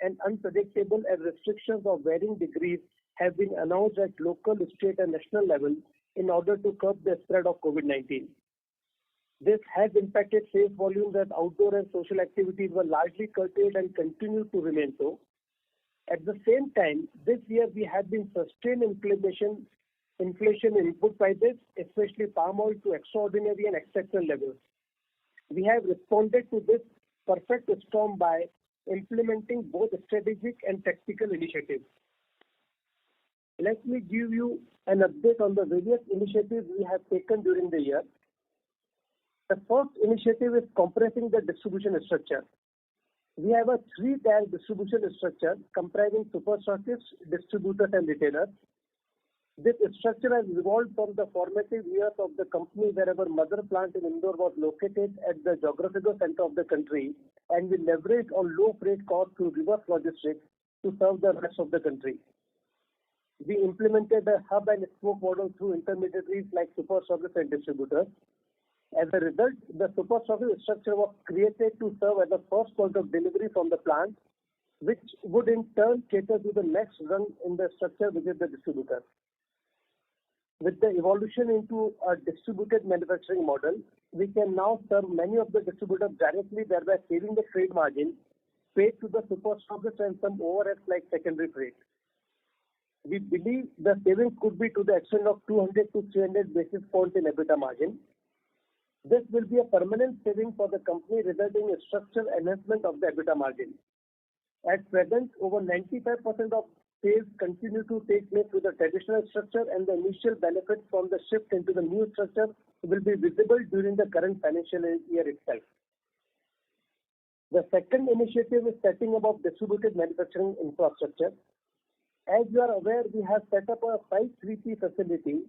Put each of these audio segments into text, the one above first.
and unpredictable as restrictions of varying degrees have been announced at local, state and national level in order to curb the spread of COVID-19. This has impacted sales volumes as outdoor and social activities were largely curtailed and continue to remain so. At the same time, this year we have been sustained inflation in input prices, especially palm oil, to extraordinary and exceptional levels. We have responded to this perfect storm by implementing both strategic and tactical initiatives. Let me give you an update on the various initiatives we have taken during the year. The first initiative is compressing the distribution structure. We have a three-tier distribution structure comprising superstockists, distributors and retailers. This structure has evolved from the formative years of the company where our mother plant in Indore was located at the geographical center of the country, and we leveraged on low freight costs through reverse logistics to serve the rest of the country. We implemented a hub and spoke model through intermediaries like superstockists and distributors. As a result, the superstockist structure was created to serve as the first point of delivery from the plant, which would in turn cater to the next rung in the structure, which is the distributor. With the evolution into a distributed manufacturing model, we can now serve many of the distributors directly, thereby saving the trade margin paid to the superstockist and some overheads like secondary freight. We believe the savings could be to the extent of 200 to 300 basis points in EBITDA margin. This will be a permanent saving for the company, resulting in structural enhancement of the EBITDA margin. At present, over 95% of sales continue to take place with the traditional structure, and the initial benefits from the shift into the new structure will be visible during the current financial year itself. The second initiative is setting up distributed manufacturing infrastructure. As you are aware, we have set up a 5-3P facility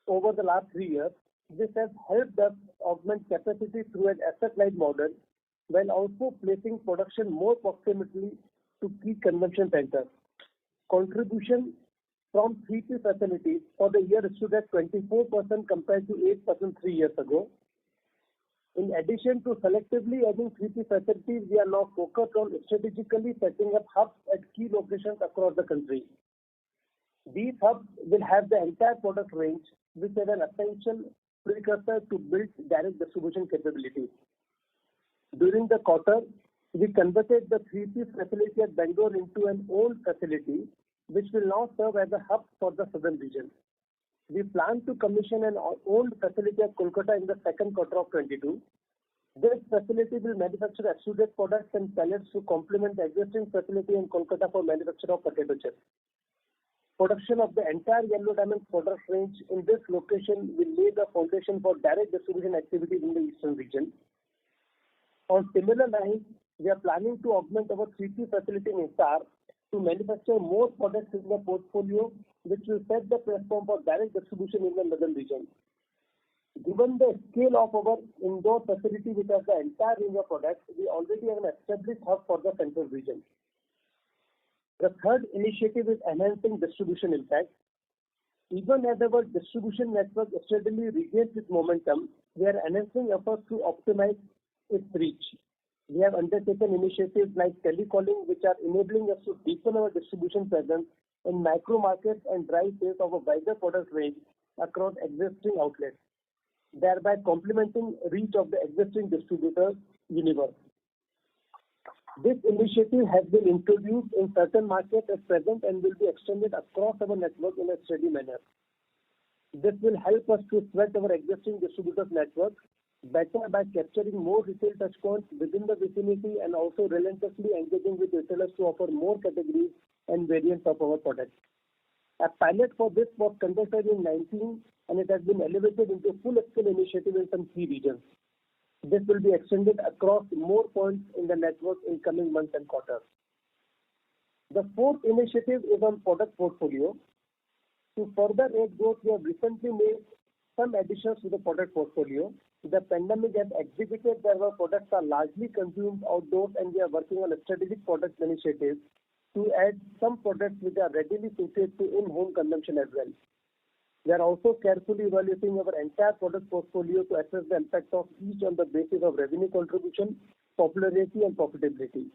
over the last 3 years. This has helped us augment capacity through an asset-light model while also placing production more proximately to key consumption centers. Contribution from 3P facilities for the year stood at 24% compared to 8% 3 years ago. In addition to selectively adding 3P facilities, we are now focused on strategically setting up hubs at key locations across the country. These hubs will have the entire product range, which is an essential precursor to build direct distribution capabilities. During the quarter, we converted the 3P facility at Bangalore into an owned facility, which will now serve as a hub for the southern region. We plan to commission an owned facility at Kolkata in the second quarter of 22. This facility will manufacture extruded products and pellets to complement the existing facility in Kolkata for manufacture of potato chips. Production of the entire Yellow Diamond product range in this location will lay the foundation for direct distribution activities in the eastern region. On similar lines, we are planning to augment our 3P facility in Hisar to manufacture more products in the portfolio, which will set the platform for direct distribution in the northern region. Given the scale of our Indore facility, which has the entire range of products, we already have an established hub for the central region. The third initiative is enhancing distribution impact. Even as our distribution network steadily regains its momentum, we are enhancing efforts to optimize its reach. We have undertaken initiatives like telecalling, which are enabling us to deepen our distribution presence in micro markets and drive sales of a wider product range across existing outlets, thereby complementing reach of the existing distributor universe. This initiative has been introduced in certain markets at present and will be extended across our network in a steady manner. This will help us to spread our existing distributors network better by capturing more retail touchpoints within the vicinity and also relentlessly engaging with retailers to offer more categories and variants of our products. A pilot for this was conducted in 19 and it has been elevated into a full-scale initiative in some key regions. This will be extended across more points in the network in coming months and quarters. The fourth initiative is on product portfolio. To further aid growth, we have recently made some additions to the product portfolio. The pandemic has exhibited that our products are largely consumed outdoors, and we are working on a strategic product initiative to add some products which are readily suited to in-home consumption as well. We are also carefully evaluating our entire product portfolio to assess the impact of each on the basis of revenue contribution, popularity, and profitability.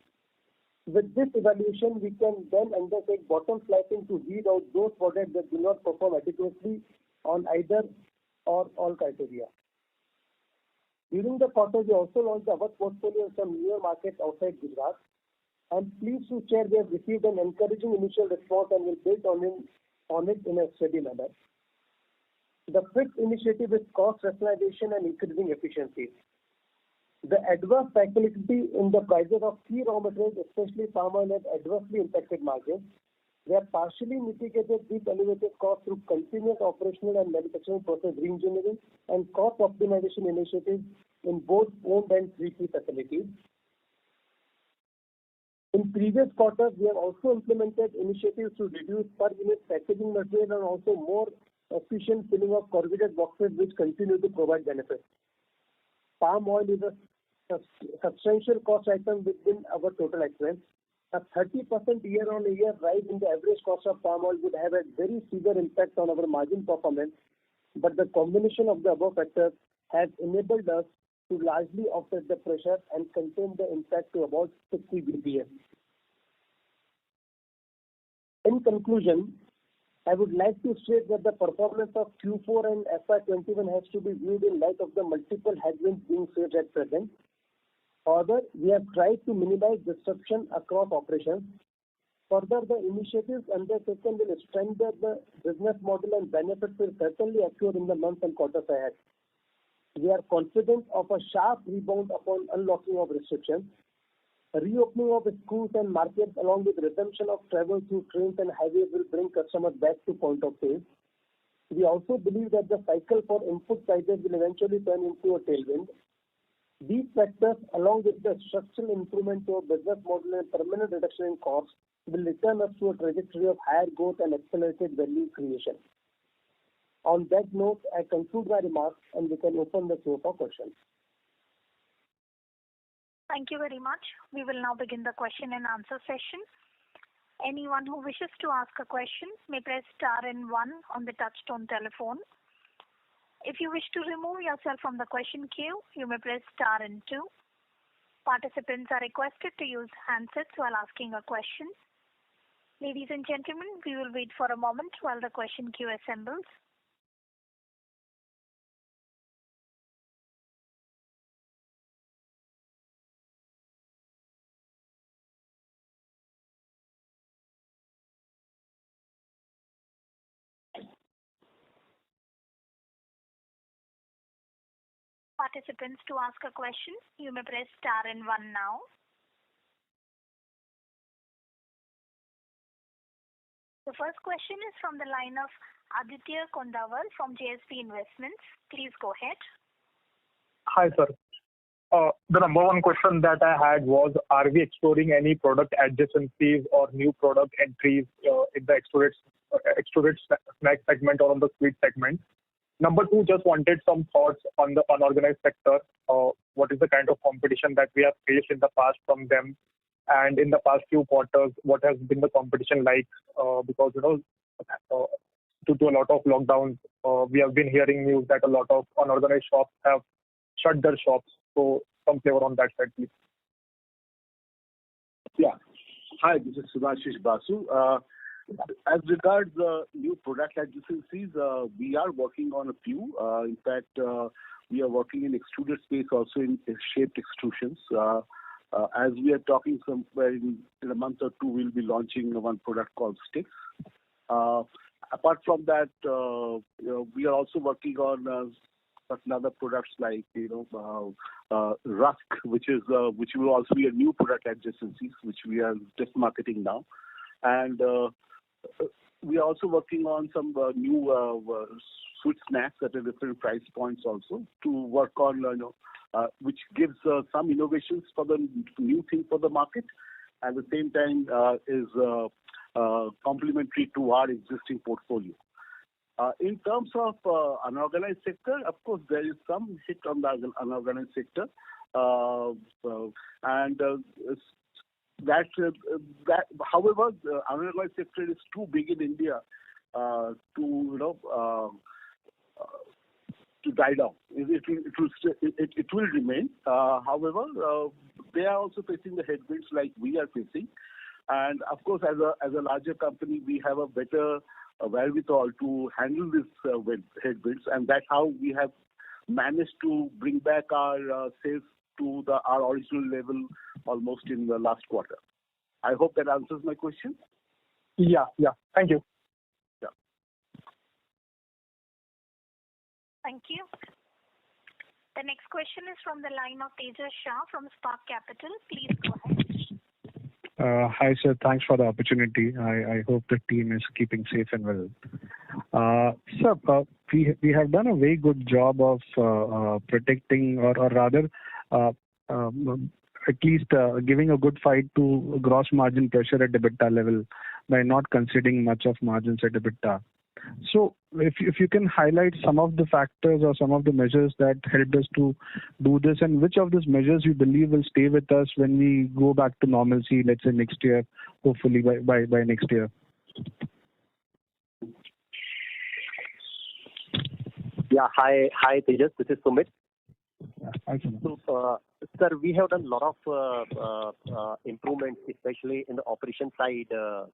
With this evaluation, we can then undertake bottom slicing to weed out those products that do not perform adequately on either or all criteria. During the quarter, we also launched our portfolio in some newer markets outside Gujarat. I'm pleased to share we have received an encouraging initial response and will build on it in a steady manner. The fifth initiative is cost rationalization and increasing efficiency. The adverse cyclicality in the prices of key raw materials, especially palm oil, has adversely impacted margins. We have partially mitigated these elevated costs through continuous operational and manufacturing process reengineering and cost optimization initiatives in both owned and 3P facilities. In previous quarters, we have also implemented initiatives to reduce per unit packaging material and also more efficient filling of corrugated boxes, which continue to provide benefits. Palm oil is a substantial cost item within our total expense. A 30% year-on-year rise in the average cost of palm oil would have a very severe impact on our margin performance, but the combination of the above factors has enabled us to largely offset the pressure and contain the impact to about 60 bps. In conclusion, I would like to state that the performance of Q4 and FY21 has to be viewed in light of the multiple headwinds being faced at present. However, we have tried to minimize disruption across operations. Further, the initiatives undertaken will strengthen the business model and benefits will certainly occur in the months and quarters ahead. We are confident of a sharp rebound upon unlocking of restrictions. Reopening of schools and markets along with resumption of travel through trains and highways will bring customers back to point of sale. We also believe that the cycle for input prices will eventually turn into a tailwind. These factors, along with the structural improvement to our business model and permanent reduction in costs, will return us to a trajectory of higher growth and accelerated value creation. On that note, I conclude my remarks and we can open the floor for questions. Thank you very much. We will now begin the question and answer session. Anyone who wishes to ask a question may press star and 1 on the touchtone telephone. If you wish to remove yourself from the question queue, you may press star and 2. Participants are requested to use handsets while asking a question. Ladies and gentlemen, we will wait for a moment while the question queue assembles. Participants, to ask a question, you may press star and 1 now. The first question is from the line of Aditya Kondawar from JSP Investments. Please go ahead. Hi, sir. The number one question that I had was, are we exploring any product adjacencies or new product entries in the extruded snack segment or on the sweet segment? Number two, just wanted some thoughts on the unorganized sector. What is the kind of competition that we have faced in the past from them? And in the past few quarters, what has been the competition like? Because, due to a lot of lockdowns, we have been hearing news that a lot of unorganized shops have shut their shops. So some flavor on that side, please. Yeah. Hi, this is Subhashish Basu. As regards new product adjacencies, we are working on a few. In fact, we are working in extruded space also in shaped extrusions. As we are talking somewhere in a month or two, we'll be launching one product called Sticks. Apart from that, we are also working on certain other products like Rusk, which will also be a new product adjacencies, which we are just marketing now. And we are also working on some new sweet snacks at a different price points also to work on, which gives some innovations for the new thing for the market. At the same time, is complementary to our existing portfolio. In terms of unorganized sector, of course, there is some hit on the unorganized sector, and that however, the unorganized sector is too big in India to to die down. It will remain. However, they are also facing the headwinds like we are facing. And of course, as a larger company, we have a better wherewithal to handle this headwinds, and that's how we have managed to bring back our sales to our original level almost in the last quarter. I hope that answers my question. Yeah. Thank you. Yeah. Thank you. The next question is from the line of Tejas Shah from Spark Capital. Please go ahead. Hi, sir. Thanks for the opportunity. I hope the team is keeping safe and well. Sir, we have done a very good job of protecting or rather at least giving a good fight to gross margin pressure at EBITDA level by not considering much of margins at EBITDA. So if you can highlight some of the factors or some of the measures that helped us to do this, and which of these measures you believe will stay with us when we go back to normalcy, let's say next year, hopefully by next year. Yeah, hi Tejas, this is Sumit. Hi, Sumit. So, sir, we have done a lot of improvements, especially in the operation side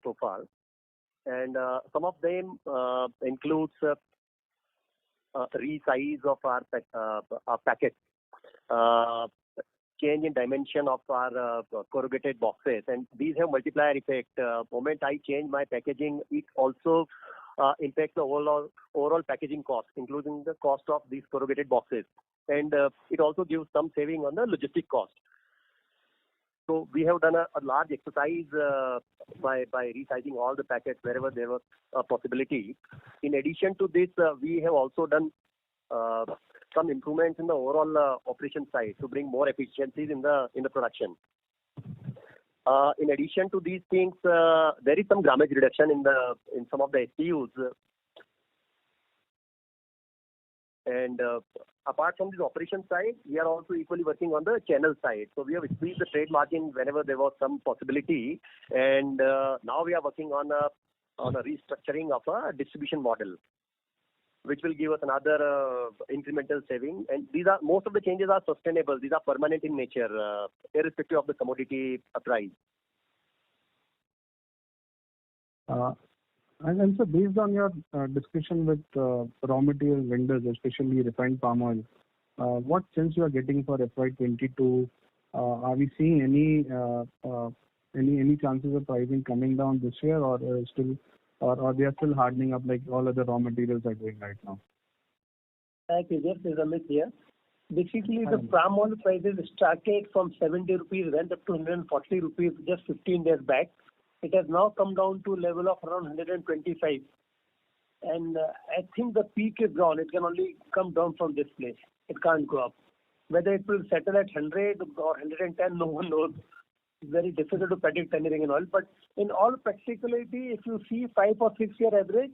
so far. And some of them includes resize of our packets, change in dimension of our corrugated boxes, and these have multiplier effect. Moment I change my packaging, it also impacts the overall packaging cost, including the cost of these corrugated boxes, and it also gives some saving on the logistic cost. So we have done a large exercise by resizing all the packets wherever there was a possibility. In addition to this, we have also done some improvements in the overall operation side to bring more efficiencies in the production. In addition to these things, there is some grammage reduction in some of the SKUs. And apart from this operation side, we are also equally working on the channel side. So we have squeezed the trade margin whenever there was some possibility, and now we are working on a restructuring of a distribution model, which will give us another incremental saving. And most of the changes are sustainable. These are permanent in nature, irrespective of the commodity price. And so based on your discussion with raw material vendors, especially refined palm oil, what sense you are getting for FY22? Are we seeing any chances of pricing coming down this year, or they are still hardening up like all other raw materials are doing right now? Thank you. This is Amit here. Basically, the palm oil prices started from 70 rupees, went up to 140 rupees just 15 days back. It has now come down to a level of around 125. And I think the peak is gone. It can only come down from this place. It can't go up. Whether it will settle at 100 or 110, no one knows. It's very difficult to predict anything in oil. But in all practicality, if you see 5 or 6 year average,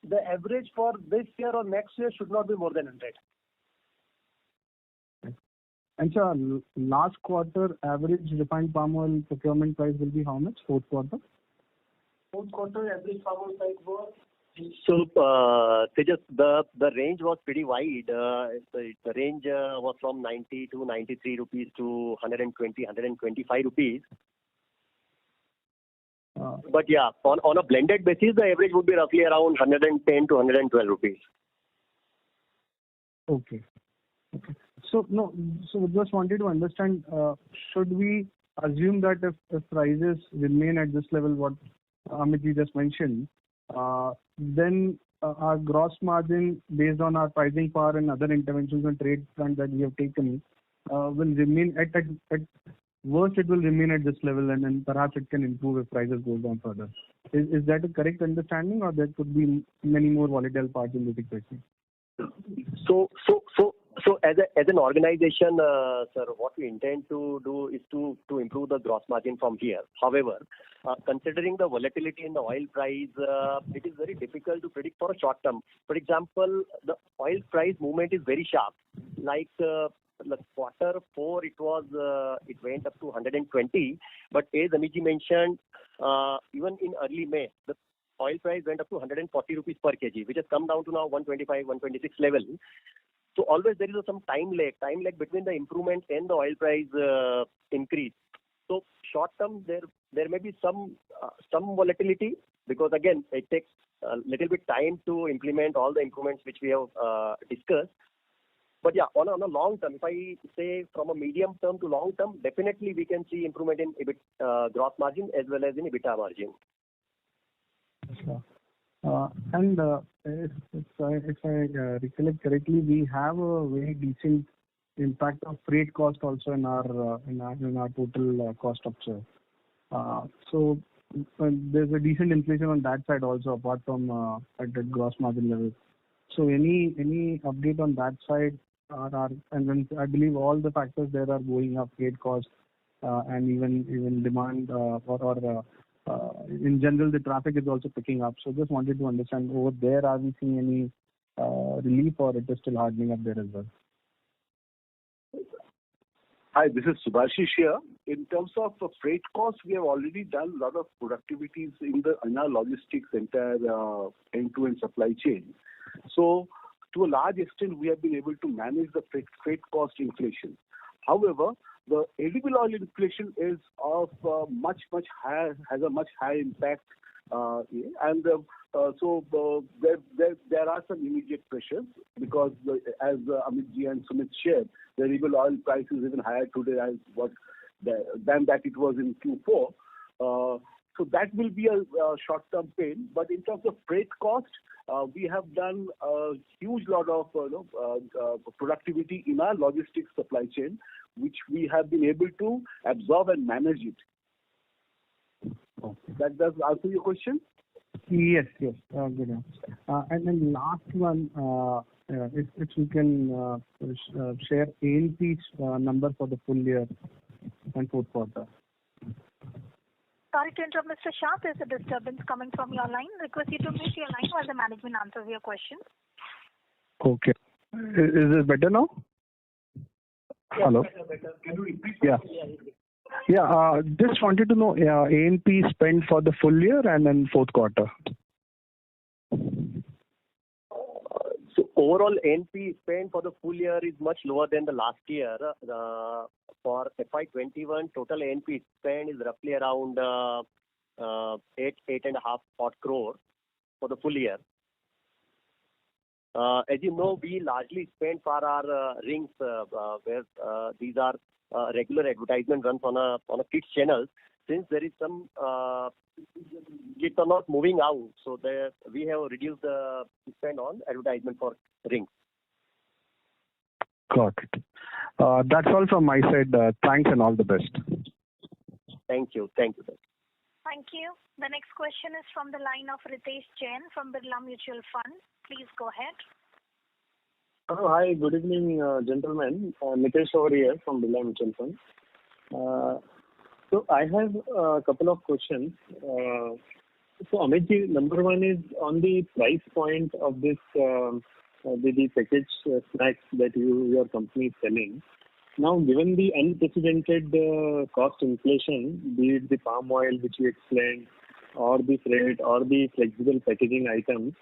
the average for this year or next year should not be more than 100. And so last quarter average refined palm oil procurement price will be how much? Fourth quarter? Fourth quarter average palm oil price was? So, Tejas, the range was pretty wide. The range was from 90 to 93 rupees to 120, 125 rupees. But yeah, on a blended basis, the average would be roughly around 110 to 112 rupees. Okay. So just wanted to understand, should we assume that if prices remain at this level, what Amit just mentioned, then our gross margin based on our pricing power and other interventions on trade front that we have taken will remain at worst, it will remain at this level, and then perhaps it can improve if prices go down further. Is that a correct understanding, or there could be many more volatile parts in this equation? So as an organization, sir, what we intend to do is to improve the gross margin from here. However, considering the volatility in the oil price, it is very difficult to predict for a short term. For example, the oil price movement is very sharp. Like quarter 4, it went up to 120. But as Amiji mentioned, even in early May, the oil price went up to 140 rupees per kg, which has come down to now 125, 126 level. So always there is some time lag between the improvement and the oil price increase. So short term there may be some volatility, because again it takes a little bit time to implement all the improvements which we have discussed. But yeah, on a long term, if I say from a medium term to long term, definitely we can see improvement in gross margin as well as in EBITDA margin. Sure. And if I recollect correctly, we have a very decent impact of freight cost also in our total cost structure. So there's a decent inflation on that side also, apart from at the gross margin level. So any update on that side? And then I believe all the factors there are going up, freight cost, and even demand, or in general the traffic is also picking up. So just wanted to understand, over there, are we seeing any relief, or it is still hardening up there as well? Hi, this is Subhashish here. In terms of freight costs, we have already done a lot of productivities in our logistics entire end-to-end supply chain. So to a large extent, we have been able to manage the freight cost inflation. However, the edible oil inflation is of much higher, has a much higher impact, and so there are some immediate pressures, because as Amitji and Sumit shared, the edible oil price is even higher today than that it was in Q4. So that will be a short-term pain. But in terms of freight cost, we have done a huge lot of productivity in our logistics supply chain, which we have been able to absorb and manage it. Okay. That does answer your question? Yes. Good answer. And then last one, if you can share A&P number for the full year and fourth quarter. Sorry to interrupt, Mr. Shah. There's a disturbance coming from your line. Request you to mute your line while the management answers your question. Okay. Is this better now? Hello? Better. Can you repeat? Yeah. Just wanted to know A&P spend for the full year and then fourth quarter. So overall A&P spend for the full year is much lower than the last year. For FY21, total A&P spend is roughly around 8.5 odd crore for the full year. As you know, we largely spend for our rings, where these are regular advertisement runs on a kids channel. Since there is some kids are not moving out, so we have reduced the spend on advertisement for rings. Got it. That's all from my side. Thanks and all the best. Thank you. Thank you. The next question is from the line of Ritesh Jain from Birla Mutual Fund. Please go ahead. Hi, good evening, gentlemen. Nitesh over here from Birla Mutual Fund. So I have a couple of questions. So Amitji, number one is on the price point of this the packaged snacks that your company is selling. Now, given the unprecedented cost inflation, be it the palm oil which you explained, or the freight, or the flexible packaging items,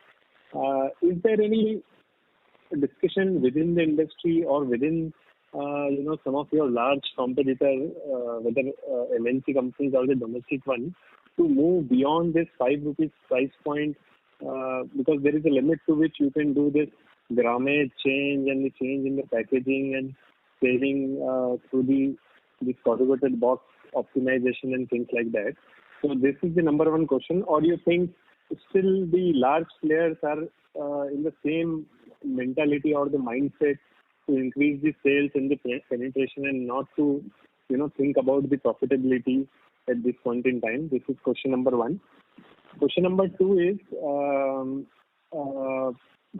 is there any discussion within the industry or within some of your large competitors, whether MNC companies or the domestic ones, to move beyond this 5 rupees price point, because there is a limit to which you can do this grammage change and the change in the packaging and saving through the corrugated box optimization and things like that. So this is the number one question. Or do you think still the large players are in the same mentality or the mindset to increase the sales and the penetration and not to think about the profitability at this point in time? This is question number one. Question number two is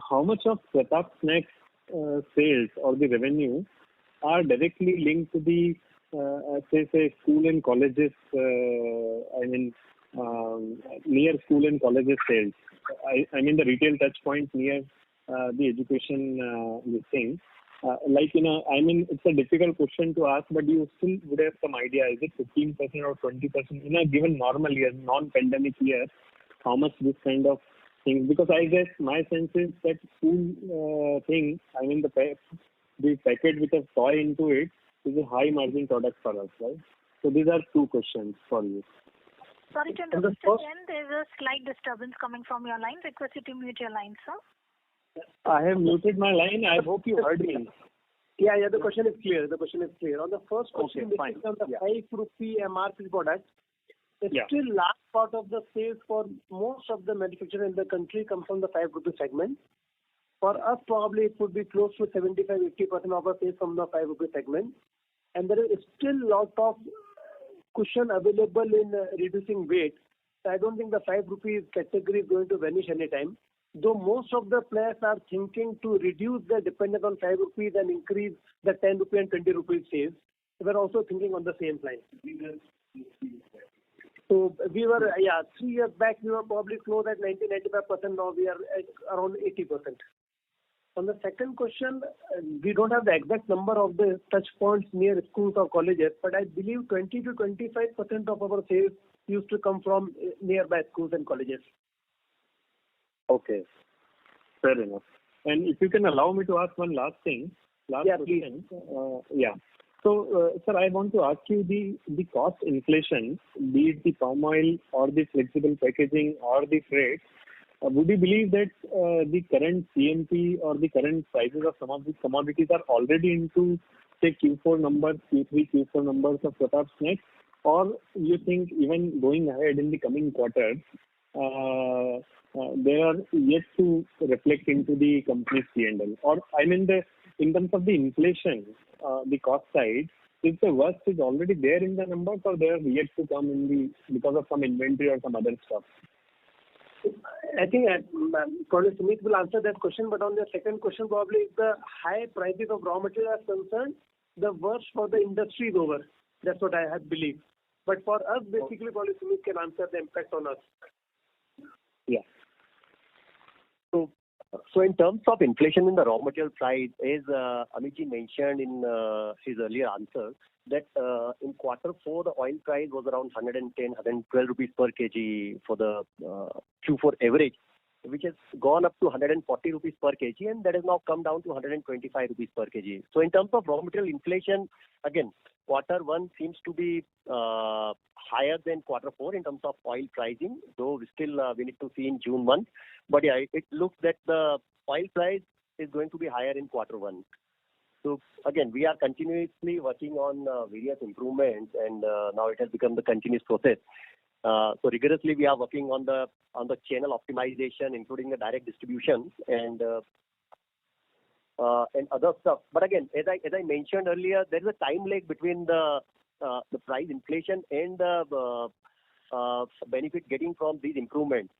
how much of Pratap Snacks sales or the revenue are directly linked to the say school and colleges, near school and colleges sales. I mean the retail touch point near the education thing. It's a difficult question to ask, but you still would have some idea. Is it 15% or 20% in a given normal year, non-pandemic year? How much this kind of things? Because I guess my sense is that school thing, I mean the packet with a toy into it is a high margin product for us, right? So these are two questions for you. Sorry to interrupt again. There's a slight disturbance coming from your line. Request you to mute your line, sir. I have muted my line. I hope you heard me. Yeah, the question is clear. On the first question, Okay, fine. on the 5 rupee MRP product, Yeah. still large part of the sales for most of the manufacturers in the country come from the 5 rupee segment. For us, probably it would be close to 75-80% of our sales from the 5 rupee segment. And there is still lot of cushion available in reducing weight. So I don't think the 5 rupees category is going to vanish anytime. Though most of the players are thinking to reduce their dependence on 5 rupees and increase the 10 rupee and 20 rupees sales. We're also thinking on the same line. So we were, 3 years back, we were probably close at 90-95%. Now we are at around 80%. On the second question, we don't have the exact number of the touch points near schools or colleges, but I believe 20-25% of our sales used to come from nearby schools and colleges. Okay, fair enough. And if you can allow me to ask one last thing. Question. So, sir, I want to ask you the cost inflation, be it the palm oil or the flexible packaging or the freight. Would you believe that the current CMP or the current prices of some of these commodities are already into, say, Q4 numbers, Q3, Q4 numbers of Pratap Snacks? Or you think even going ahead in the coming quarters, they are yet to reflect into the company's P&L? Or, I mean, in terms of the inflation, the cost side, if the worst is already there in the numbers or they are yet to come because of some inventory or some other stuff? I think probably Sumit will answer that question, but on the second question, probably if the high prices of raw material are concerned, the worst for the industry is over. That's what I believe. But for us, basically, probably Sumit can answer the impact on us. Yeah. So in terms of inflation in the raw material price, as Amitji mentioned in his earlier answer, that in quarter 4 the oil price was around 110-112 rupees per kg for the Q4 average, which has gone up to 140 rupees per kg, and that has now come down to 125 rupees per kg. So in terms of raw material inflation, again, quarter 1 seems to be higher than quarter 4 in terms of oil pricing, though we need to see in June month. But yeah, it looks that the oil price is going to be higher in quarter 1. So again, we are continuously working on various improvements, and now it has become the continuous process. So rigorously we are working on the channel optimization, including the direct distribution and other stuff. But again, as I mentioned earlier, there is a time lag between the price inflation and the benefit getting from these improvements.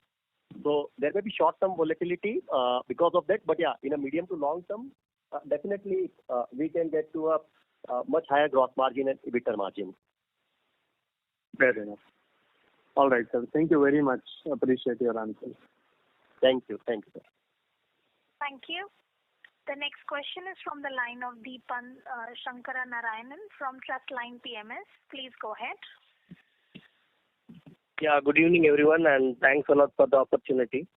So there may be short-term volatility because of that, but yeah, in a medium to long term, definitely we can get to a much higher gross margin and EBITDA margin. Fair enough. All right, sir. Thank you very much. Appreciate your answers. Thank you. Thank you, sir. Thank you. The next question is from the line of Deepan Shankara Narayanan from Trustline PMS. Please go ahead. Yeah, good evening everyone, and thanks a lot for the opportunity.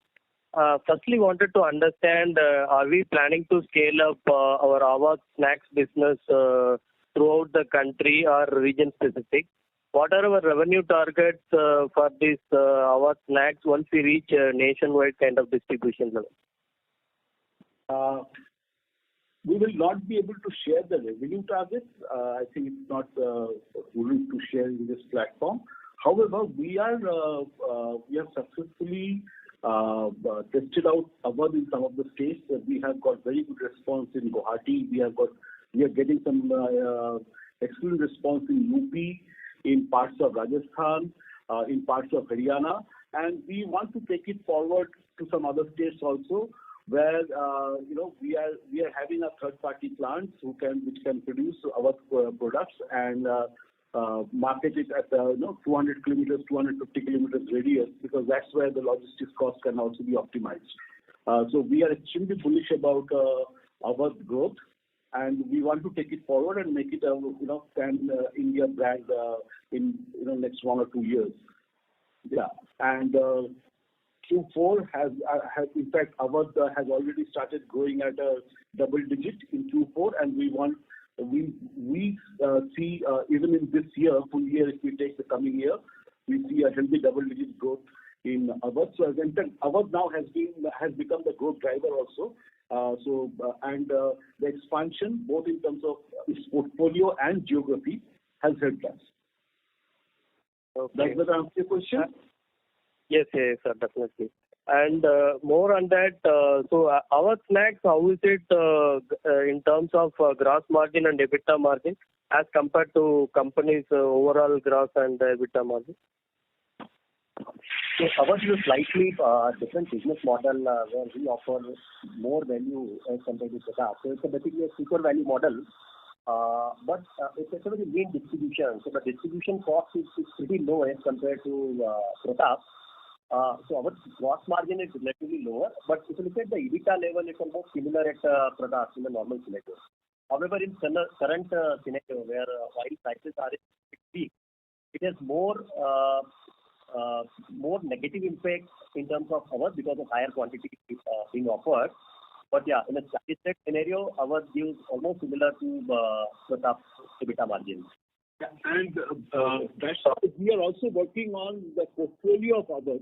Firstly, wanted to understand, are we planning to scale up our Aavas Snacks business throughout the country or region specific? What are our revenue targets for this Aavas Snacks once we reach nationwide kind of distribution level? We will not be able to share the revenue targets. I think it's not prudent to share in this platform. However, we have successfully tested out Aavas in some of the states. We have got very good response in Guwahati. We are getting some excellent response in UP, in parts of Rajasthan, in parts of Haryana, and we want to take it forward to some other states also, where we are having a third-party plants which can produce our products and market it at 200 kilometers, 250 kilometers radius, because that's where the logistics cost can also be optimized. So we are extremely bullish about our growth, and we want to take it forward and make it a India brand in next 1 or 2 years. Yeah, and Q4 has in fact, Awadh has already started growing at a double digit in Q4, and we see even in this year, full year, if we take the coming year, we see a healthy double digit growth in Awadh. So as in fact, Awadh now has become the growth driver also. The expansion, both in terms of its portfolio and geography, has helped us. Okay. Does that answer your question? Yes, sir, definitely. And more on that, our snacks, how is it in terms of gross margin and EBITDA margin as compared to company's overall gross and EBITDA margin? So ours is a slightly different business model where we offer more value as compared to Pratap. So it's basically a super value model, but it's a very lean distribution. So the distribution cost is pretty low as compared to Pratap. So our gross margin is relatively lower, but if you look at the EBITDA level, it's almost similar at Pratap in the normal scenario. However, in current scenario where oil prices are at peak, it has more negative impact in terms of ours because of higher quantity being offered. But yeah, in a steady-state scenario, ours gives almost similar to Pratap's EBITDA margins. Yeah, and that's how we are also working on the portfolio of others,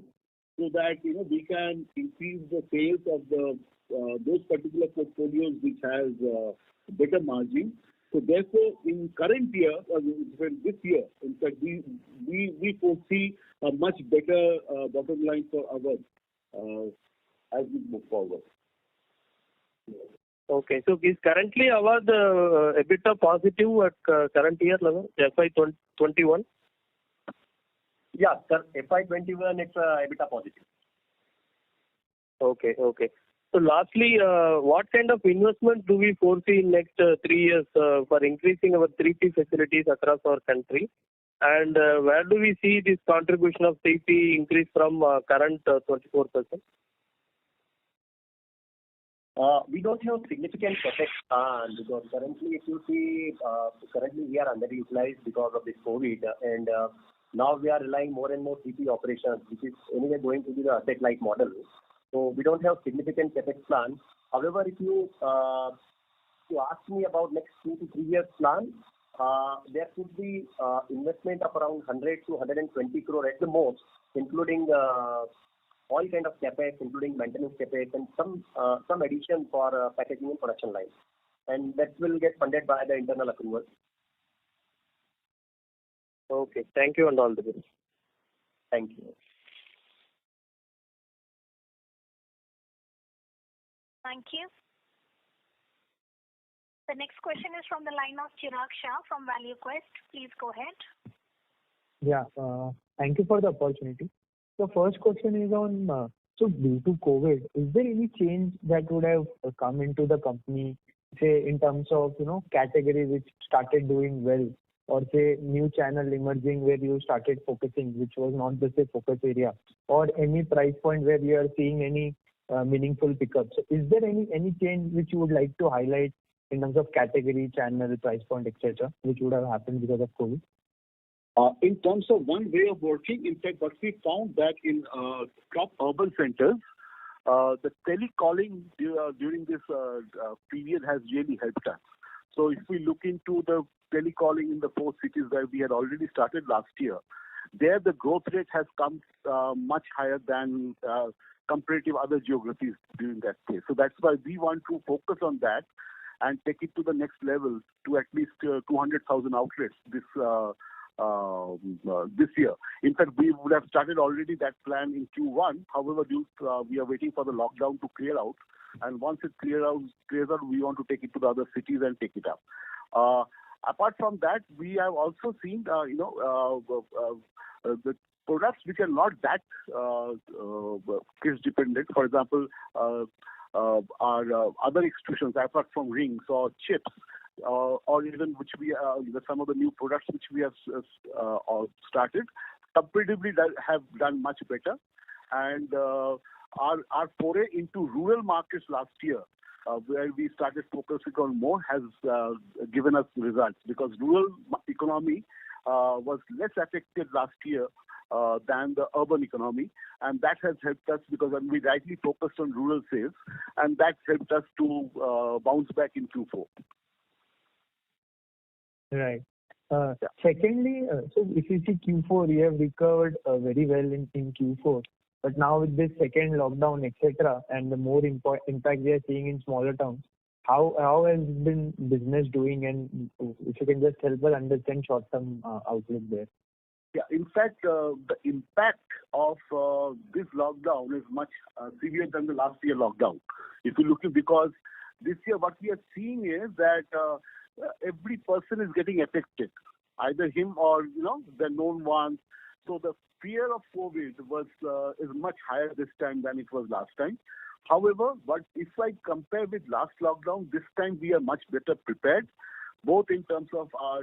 so that we can increase the sales of those particular portfolios which has better margin. So therefore, in current year, this year, in fact, we foresee a much better bottom line for ours as we move forward. Okay, so is currently our EBITDA positive at current year level, FY21? Yeah, sir, FY21 it's EBITDA positive. Okay. So lastly, what kind of investment do we foresee in next 3 years for increasing our 3P facilities across our country? And where do we see this contribution of 3P increase from current 24%? We don't have significant CapEx because currently, if you see, currently we are underutilized because of this COVID, and now we are relying more and more 3P operations, which is anyway going to be the asset-light model. So we don't have significant CapEx plan. However, if you ask me about next 2 to 3 years plan, there could be investment of around 100 to 120 crore at the most, including all kind of CapEx, including maintenance CapEx and some addition for packaging and production lines. And that will get funded by the internal accrual. Okay, thank you and all the best. Thank you. Thank you. The next question is from the line of Chirag Shah from ValueQuest. Please go ahead. Yeah, thank you for the opportunity. So first question is on, so due to COVID, is there any change that would have come into the company, say in terms of, category which started doing well, or say new channel emerging where you started focusing, which was not the focus area, or any price point where you are seeing any meaningful pickups? So is there any change which you would like to highlight in terms of category, channel, price point, etc., which would have happened because of COVID? In terms of one way of working, in fact, what we found that in top urban centers, the telecalling during this period has really helped us. So if we look into the telecalling in the 4 cities where we had already started last year, there the growth rate has come much higher than comparative other geographies during that phase. So that's why we want to focus on that and take it to the next level to at least 200,000 outlets this year. In fact, we would have started already that plan in Q1. However, we are waiting for the lockdown to clear out. And once it clears out, we want to take it to the other cities and take it up. Apart from that, we have also seen, the products which are not that case dependent. For example, our other extrusions, apart from rings or chips, or even which we some of the new products which we have started, comparatively have done much better. And our foray into rural markets last year, where we started focusing on more, has given us results, because rural economy was less affected last year than the urban economy, and that has helped us because we rightly focused on rural sales, and that helped us to bounce back in Q4. Right. Secondly, so if you see Q4, we have recovered very well in Q4. But now with this second lockdown, etc., and the more impact we are seeing in smaller towns, how has been business doing? And if you can just help us understand short-term outlook there. Yeah, in fact, the impact of this lockdown is much severe than the last year lockdown. If you look at, because this year what we are seeing is that every person is getting affected, either him or the known ones. So the fear of COVID is much higher this time than it was last time. However, but if I compare with last lockdown, this time we are much better prepared, both in terms of our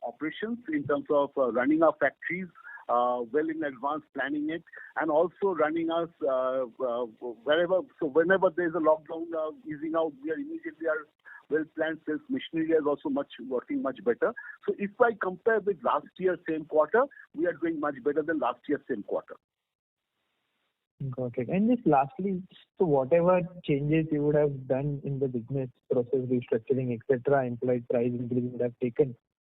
operations, in terms of running our factories well in advance, planning it, and also running us wherever. So whenever there is a lockdown easing out, we are immediately well-planned sales machinery is also working much better. So if I compare with last year same quarter, we are doing much better than last year same quarter. Got it. And just lastly, so whatever changes you would have done in the business process, restructuring, etc., employee price increase would have taken,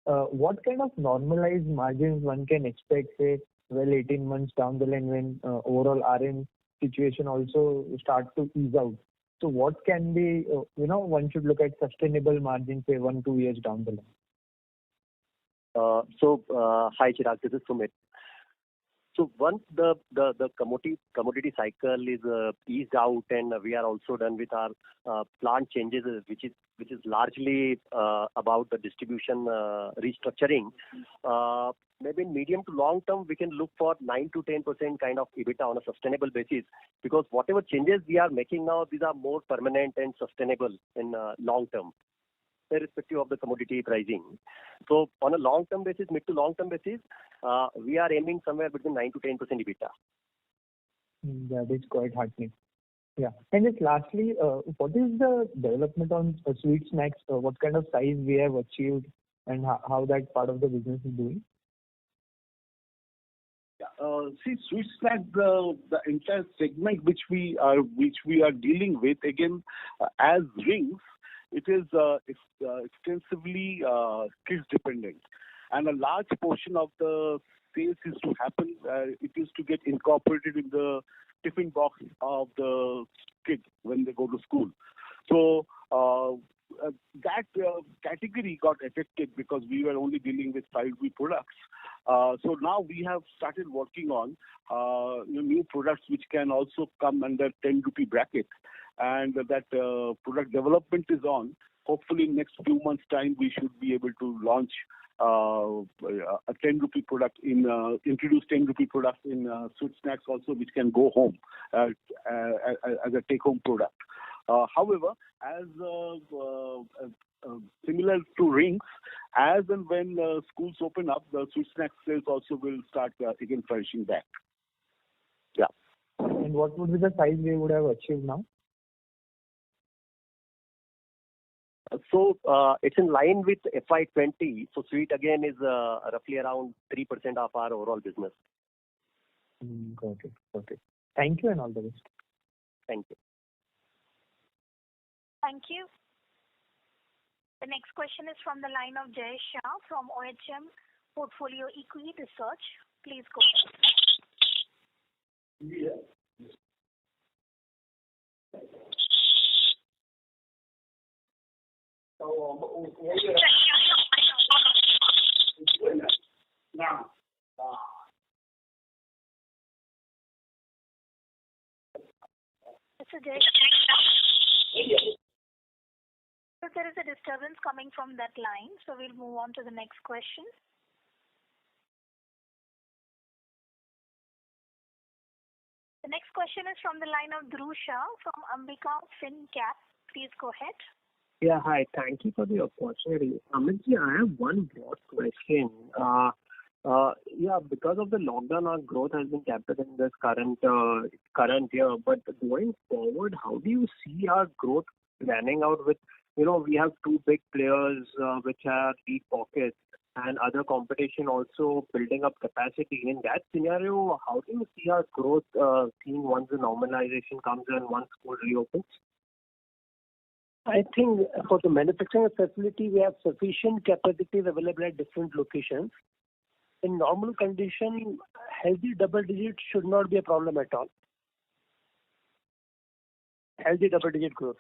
what kind of normalized margins one can expect, say, 18 months down the line when overall RM situation also start to ease out? So what can be, one should look at sustainable margins, say 1-2 years down the line. Hi Chirag, this is Sumit. So once the commodity cycle is eased out and we are also done with our plant changes, which is largely about the distribution restructuring, maybe in medium to long term we can look for 9 to 10% kind of EBITDA on a sustainable basis, because whatever changes we are making now, these are more permanent and sustainable in long term, irrespective of the commodity pricing. So on a long term basis, mid to long term basis, we are aiming somewhere between 9 to 10% EBITDA. That is quite heartening. Yeah. And just lastly, what is the development on sweet snacks? What kind of size we have achieved and how that part of the business is doing? See, sweet snack, the entire segment which we are dealing with, again, as rings, it is extensively kids dependent, and a large portion of the sales used to happen. It used to get incorporated in the tiffin box of the kids when they go to school. So that category got affected because we were only dealing with 5 rupee products. So now we have started working on new products which can also come under 10 rupee bracket, and that product development is on. Hopefully in next few months time we should be able to launch a 10 rupee product introduce 10 rupee products in sweet snacks also, which can go home as a take home product. However, as similar to rings, as and when schools open up, the sweet snack sales also will start again flourishing back. Yeah. And what would be the size we would have achieved now? So it's in line with FY20. So sweet again is roughly around 3% of our overall business. Got it. Thank you and all the best. Thank you. Thank you. The next question is from the line of Jay Shah from OHM Portfolio Equity Research. Please go ahead. Mr. Jay Shah. So there is a disturbance coming from that line, so we'll move on to the next question. The next question is from the line of Dhruv Shah from Ambika FinCap. Please go ahead. Yeah, hi. Thank you for the opportunity. Amitji, I have one broad question. Because of the lockdown, our growth has been captured in this current year. But going forward, how do you see our growth planning out with, we have 2 big players which are deep pockets. and other competition also building up capacity. In that scenario, how do you see our growth seen once the normalization comes and once school reopens? I think for the manufacturing facility, we have sufficient capacities available at different locations. In normal condition, healthy double digit should not be a problem at all. Healthy double digit growth.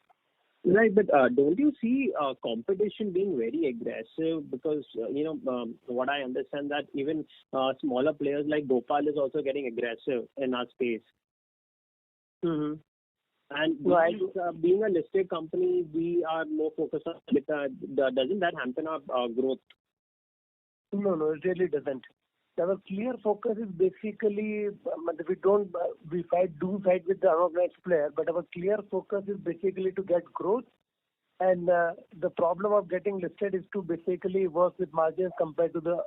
Right, but don't you see competition being very aggressive? Because what I understand that even smaller players like Bhopal is also getting aggressive in our space. Mm-hmm. And being a listed company, we are more focused on doesn't that hamper our growth? No, it really doesn't. Our clear focus is basically we fight with the unorganized player, but our clear focus is basically to get growth. And the problem of getting listed is to basically work with margins compared to the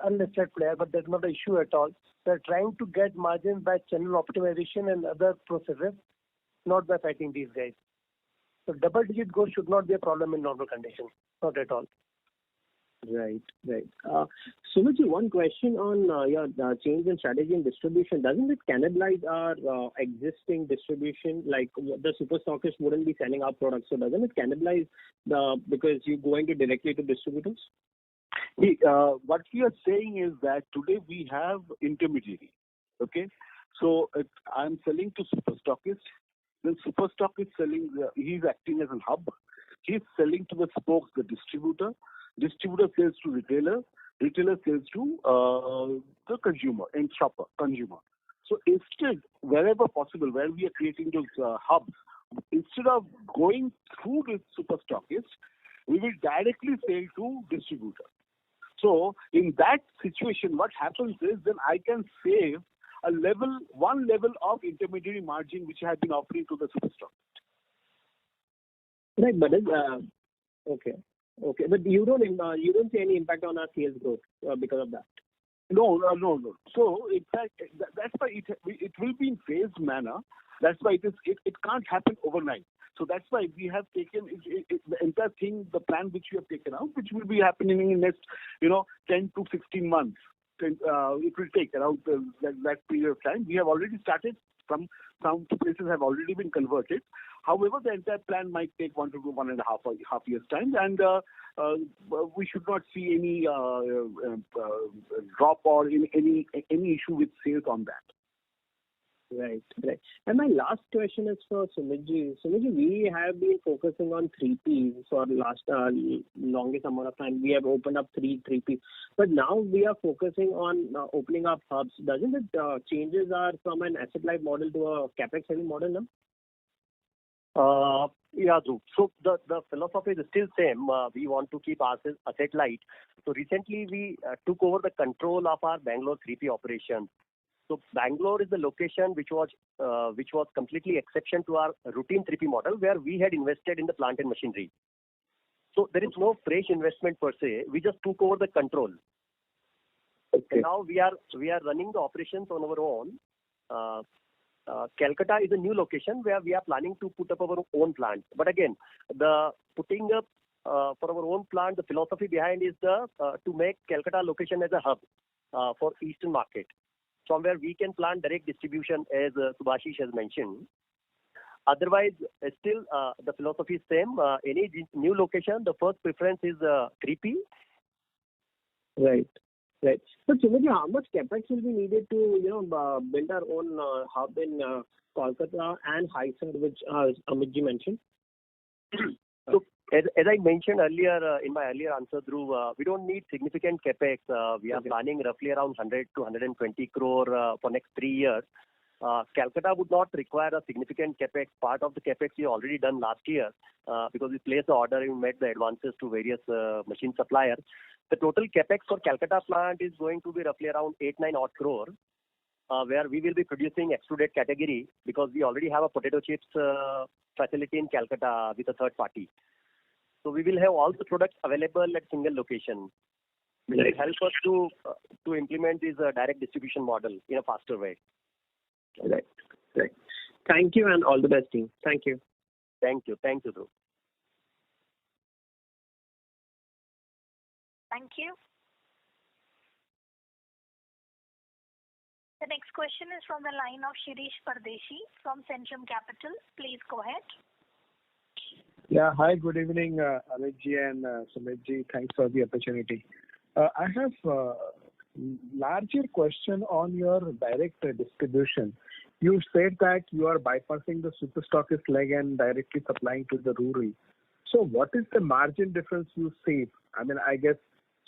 unlisted player, but that's not an issue at all. We're trying to get margins by channel optimization and other processes, not by fighting these guys. So double-digit growth should not be a problem in normal conditions, not at all. Right. Sumit, one question on your change in strategy and distribution. Doesn't it cannibalize our existing distribution? Like the super stockist wouldn't be selling our products, so doesn't it cannibalize because you're going directly to distributors? What we are saying is that today we have intermediary. Okay, so I'm selling to super stockist. Then super stockist selling. He's acting as a hub. He's selling to the spokes, the distributor. Distributor sells to retailer sells to the consumer and consumer. So instead, wherever possible, where we are creating those hubs, instead of going through the super stockist, we will directly sell to distributor. So in that situation, what happens is then I can save one level of intermediary margin which I have been offering to the super stockist. Right, but Okay, but you don't see any impact on our sales growth because of that. No. So in fact, that's why it will be in phased manner. That's why it can't happen overnight. So that's why we have taken the entire thing, the plan which we have taken out, which will be happening in the next 10 to 16 months. It will take around that period of time. We have already started. Some places have already been converted. However, the entire plan might take 1 to 1.5 years time, and we should not see any drop or any issue with sales on that. Right. And my last question is for Sumitji. Sumitji, we have been focusing on 3Ps for the last longest amount of time. We have opened up 3Ps, but now we are focusing on opening up hubs. Doesn't it changes from an asset-light model to a capex-heavy model now? Yeah, Dhruv. So the philosophy is still same. We want to keep asset light. So recently we took over the control of our Bangalore 3P operation. So Bangalore is the location which was completely exception to our routine 3P model, where we had invested in the plant and machinery. So there is no fresh investment per se. We just took over the control. Okay. And now we are running the operations on our own. Calcutta is a new location where we are planning to put up our own plant. But again, the putting up for our own plant, the philosophy behind is to make Calcutta location as a hub for Eastern market, somewhere we can plan direct distribution, as Subhashish has mentioned. Otherwise, still the philosophy is same. Any new location, the first preference is 3P. Right. So, Sumitji, how much capex will be needed to build our own hub in Kolkata and Hyderabad, which Amitji mentioned? So, as I mentioned earlier in my earlier answer, Dhruv, we don't need significant capex. We are planning roughly around 100 to 120 crore for next 3 years. Calcutta would not require a significant capex. Part of the capex we already done last year because we placed the order and made the advances to various machine suppliers. The total capex for Calcutta plant is going to be roughly around 8-9 odd crore, where we will be producing extruded category because we already have a potato chips facility in Calcutta with a third party. So we will have all the products available at single location, which will help us to implement this direct distribution model in a faster way. Right. Thank you and all the best, team. Thank you. Thank you, Dhruv. Thank you. The next question is from the line of Shirish Pardeshi from Centrum Capital. Please go ahead. Yeah. Hi, good evening, Amitji and Sumitji. Thanks for the opportunity. I have a larger question on your direct distribution. You said that you are bypassing the super stockist leg and directly supplying to the rural. So what is the margin difference you save? I mean, I guess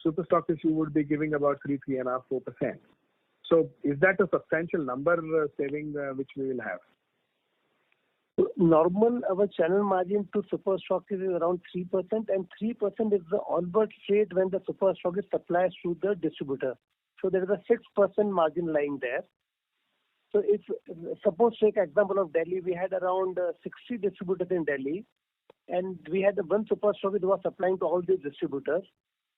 super stockist you would be giving about 3.5%, 4%. So is that a substantial number saving which we will have? Normal, our channel margin to super stockist is around 3%, and 3% is the onward rate when the super stockist supplies to the distributor. So there is a 6% margin lying there. So if suppose take example of Delhi, we had around 60 distributors in Delhi, and we had one super stockist who was supplying to all these distributors.